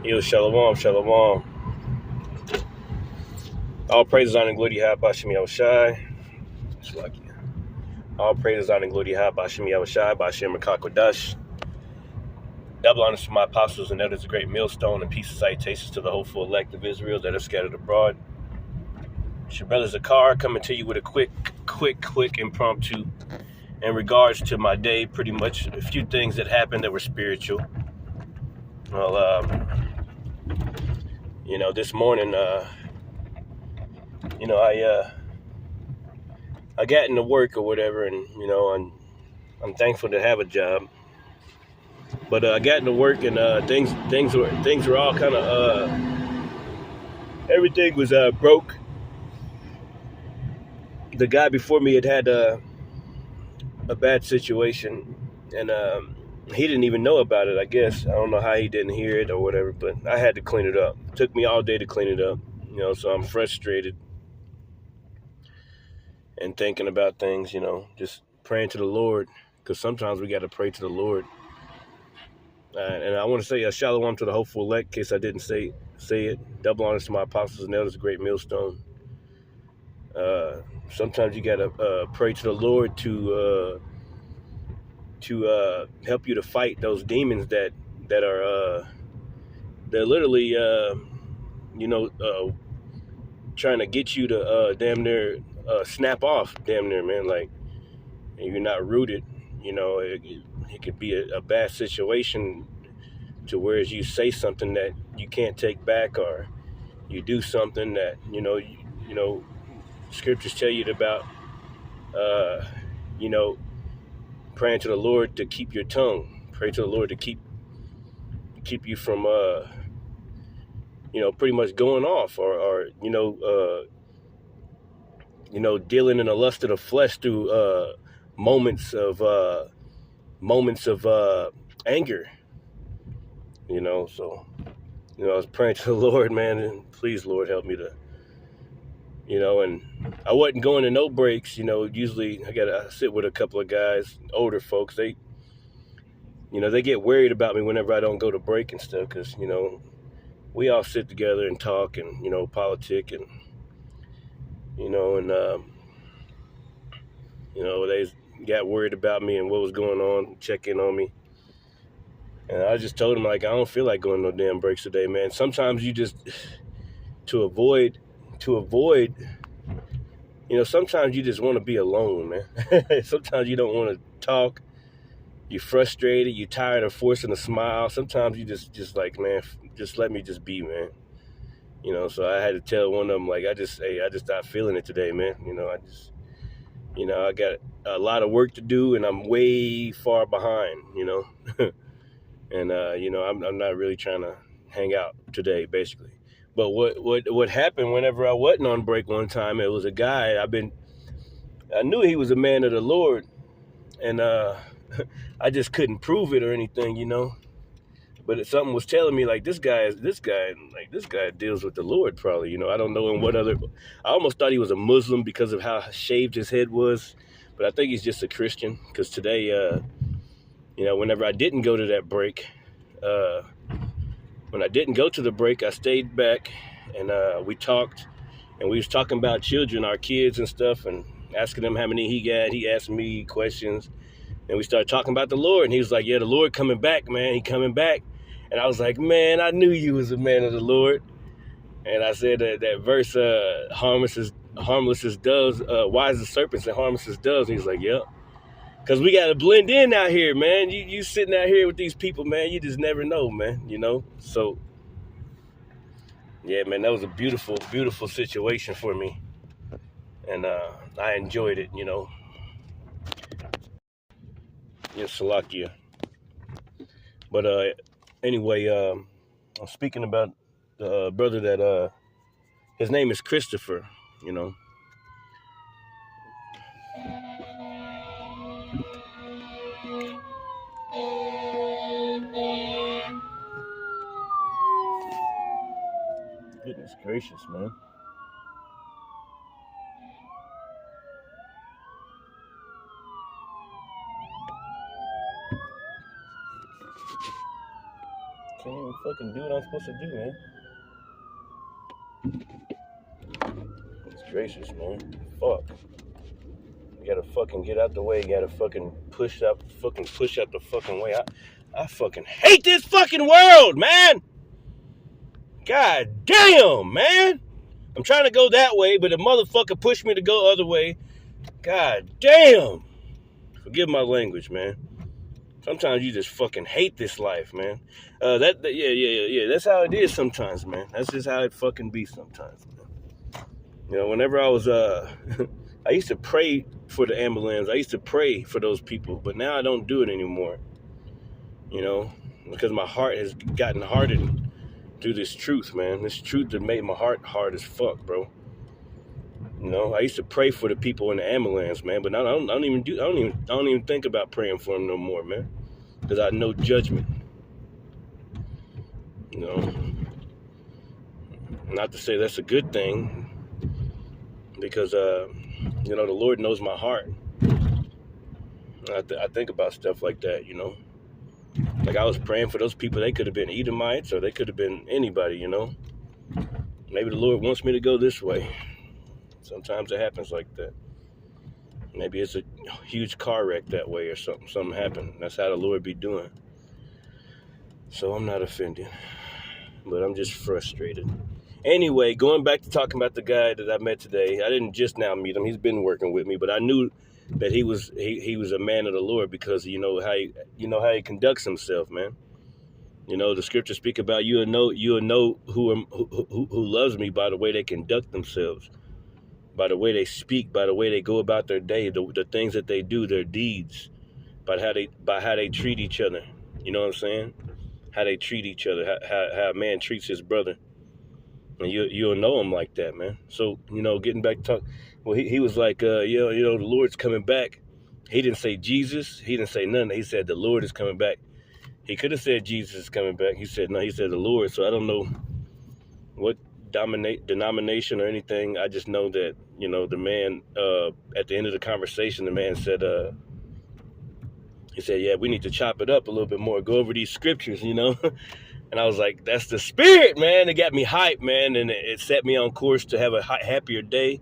Yo, shalom, shalom. All praises on and glory to Yahweh Bashim Yahushai. All praises on and glory to Yahweh Bashim Yahushai, Bashim Rakakwadash. Double honors to my apostles and elders, a great millstone, and peace and salutations to the hopeful elect of Israel that are scattered abroad. It's your brother Zakar coming to you with a quick impromptu in regards to my day. Pretty much a few things that happened that were spiritual. Well, this morning, I got into work or whatever, and I'm thankful to have a job. But I got into work, and things were all kind of everything was broke. The guy before me had a bad situation, and he didn't even know about it. I guess I don't know how he didn't hear it or whatever, but I had to clean it up. It took me all day to clean it up, so I'm frustrated and thinking about things, just praying to the Lord, because sometimes we got to pray to the Lord. And I want to say a shalom to the hopeful elect, in case I didn't say it. Double honors to my apostles and elders, a great millstone. Sometimes you got to pray to the Lord to help you to fight those demons that are they're literally trying to get you to damn near snap off, damn near, man. Like, and you're not rooted. It could be a bad situation to where you say something that you can't take back, or you do something that scriptures tell you about praying to the Lord to keep your tongue. Pray to the Lord to keep you from pretty much going off, or dealing in the lust of the flesh through moments of anger. So I was praying to the Lord, man, and please, Lord, help me to, and I wasn't going to no breaks. Usually I sit with a couple of guys, older folks. They get worried about me whenever I don't go to break and stuff, because we all sit together and talk and politic, and they got worried about me and what was going on, check in on me. And I just told them, like, I don't feel like going no damn breaks today, man. Sometimes you just, to avoid, sometimes you just want to be alone, man. Sometimes you don't want to talk. You're frustrated. You're tired of forcing a smile. Sometimes you just like, man, just let me just be, man. So I had to tell one of them, like, I just stopped feeling it today, man. I got a lot of work to do, and I'm way far behind, and I'm not really trying to hang out today, basically. But what happened whenever I wasn't on break one time? It was a guy I knew he was a man of the Lord, and I just couldn't prove it or anything, But something was telling me, like, this guy deals with the Lord, probably. I don't know in what other. I almost thought he was a Muslim because of how shaved his head was, but I think he's just a Christian. Because today, whenever I didn't go to that break, when I didn't go to the break, I stayed back, and we talked, and we was talking about children, our kids and stuff, and asking them how many he got. He asked me questions, and we started talking about the Lord, and he was like, "Yeah, the Lord coming back, man. He coming back." And I was like, "Man, I knew you was a man of the Lord." And I said that verse, harmless as doves, wise as serpents and harmless as doves. And he's like, "Yep." Because we got to blend in out here, man. You sitting out here with these people, man. You just never know, man, So, yeah, man, that was a beautiful, beautiful situation for me. And I enjoyed it, Yes, Salakia. But anyway, I'm speaking about the brother that his name is Christopher. Goodness gracious, man. fucking do what I'm supposed to do, man. It's gracious, man. Fuck. You gotta fucking get out the way. You gotta fucking push out the fucking way. I fucking hate this fucking world, man. God damn, man. I'm trying to go that way, but the motherfucker pushed me to go other way. God damn. Forgive my language, man. Sometimes you just fucking hate this life, man. Yeah. That's how it is sometimes, man. That's just how it fucking be sometimes, man. You know, whenever I was, I used to pray for the ambulance. I used to pray for those people, but now I don't do it anymore. You know, because my heart has gotten hardened through this truth, man. This truth that made my heart hard as fuck, bro. You know, I used to pray for the people in the ambulance, man, but now I don't even think about praying for them no more, man, because I know judgment. You know, not to say that's a good thing, because you know, the Lord knows my heart. I think about stuff like that, you know. Like I was praying for those people. They could have been Edomites, or they could have been anybody, you know. Maybe the Lord wants me to go this way. Sometimes it happens like that. Maybe it's a huge car wreck that way or something. Something happened. That's how the Lord be doing. So I'm not offended, but I'm just frustrated. Anyway, going back to talking about the guy that I met today. I didn't just now meet him. He's been working with me, but I knew that he was a man of the Lord, because you know how he conducts himself, man. You know, the scriptures speak about you'll know who loves me by the way they conduct themselves, by the way they speak, by the way they go about their day, the things that they do, their deeds, by how they treat each other. You know what I'm saying? How they treat each other, how a man treats his brother. And you'll know him like that, man. So, you know, getting back to talk, well, he was like, you know, the Lord's coming back. He didn't say Jesus. He didn't say nothing. He said the Lord is coming back. He could have said Jesus is coming back. He said no. He said the Lord. So I don't know what denomination or anything. I just know that, you know, the man, at the end of the conversation, the man said, he said, yeah, we need to chop it up a little bit more, go over these scriptures, you know. And I was like, that's the spirit, man. It got me hyped, man, and it set me on course to have a happier day.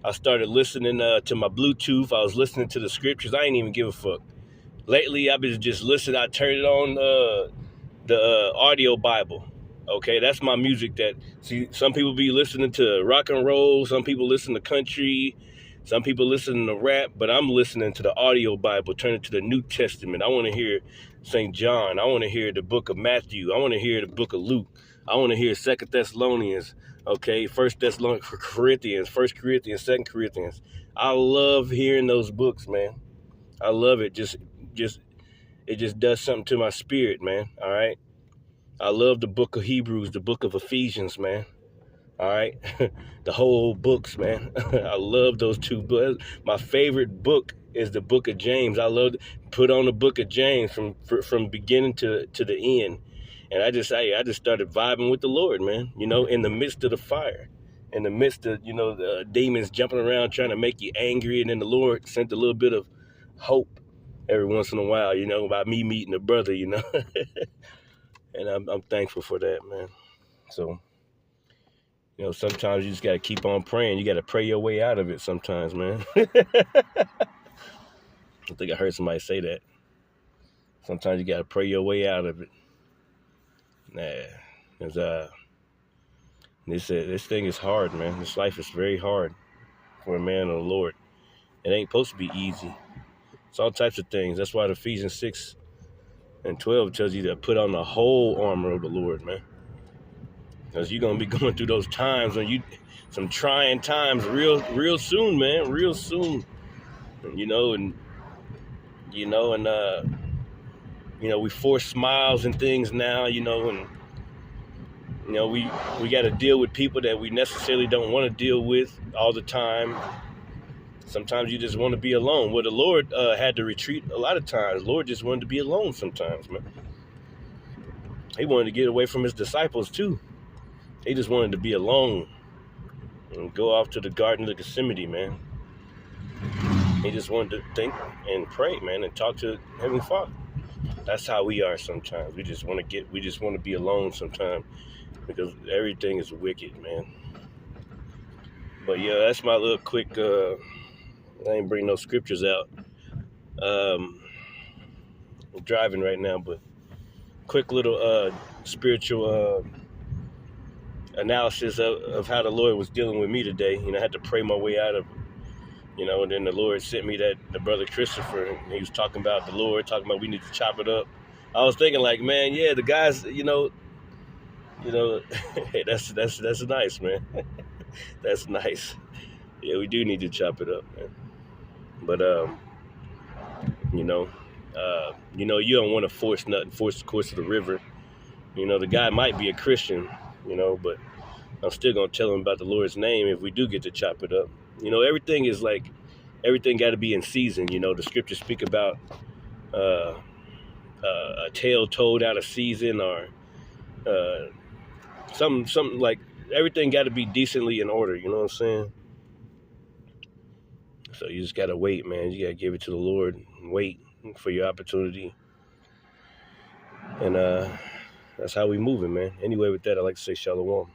I started listening to my Bluetooth. I was listening to the scriptures. I ain't even give a fuck. Lately, I've been just listening. I turned it on the audio Bible. Okay, that's my music. That, see, some people be listening to rock and roll. Some people listen to country. Some people listen to rap. But I'm listening to the audio Bible. Turn it to the New Testament. I want to hear St. John. I want to hear the book of Matthew. I want to hear the book of Luke. I want to hear 2 Thessalonians. Okay, 1 Corinthians, 1 Corinthians, 2 Corinthians. I love hearing those books, man. I love it. It just does something to my spirit, man. All right. I love the book of Hebrews, the book of Ephesians, man. All right. The whole books, man. I love those two books. My favorite book is the book of James. I love to put on the book of James from beginning to the end. And I just started vibing with the Lord, man, you know, in the midst of the fire, in the midst of, you know, the demons jumping around trying to make you angry. And then the Lord sent a little bit of hope every once in a while, you know, about me meeting a brother, you know. And I'm thankful for that, man. So, you know, sometimes you just got to keep on praying. You got to pray your way out of it sometimes, man. I think I heard somebody say that. Sometimes you got to pray your way out of it. Nah, this thing is hard, man. This life is very hard for a man of the Lord. It ain't supposed to be easy. It's all types of things. That's why Ephesians 6 and 12 tells you to put on the whole armor of the Lord, man. Because you're going to be going through those times when some trying times real soon, man, real soon. You know, we force smiles and things now, you know, and, you know, we got to deal with people that we necessarily don't want to deal with all the time. Sometimes you just want to be alone. Well, the Lord had to retreat a lot of times. The Lord just wanted to be alone sometimes, man. He wanted to get away from his disciples, too. He just wanted to be alone and go off to the Garden of Gethsemane, man. He just wanted to think and pray, man, and talk to Heavenly Father. That's how we are sometimes. We just want to be alone sometimes because everything is wicked, man. But yeah, that's my little quick. I ain't bring no scriptures out. I'm driving right now, but quick little spiritual analysis of how the Lord was dealing with me today. I had to pray my way out of it. And then the Lord sent me the brother Christopher, and he was talking about the Lord, talking about we need to chop it up. I was thinking like, man, yeah, the guys, hey, that's nice, man. That's nice. Yeah, we do need to chop it up, man. But you don't want to force nothing, force the course of the river. The guy might be a Christian, but I'm still gonna tell him about the Lord's name if we do get to chop it up. Everything got to be in season. The scriptures speak about a tale told out of season, or something like everything got to be decently in order. You know what I'm saying? So you just gotta wait, man. You gotta give it to the Lord and wait for your opportunity. And that's how we moving, man. Anyway, with that, I'd like to say shalom.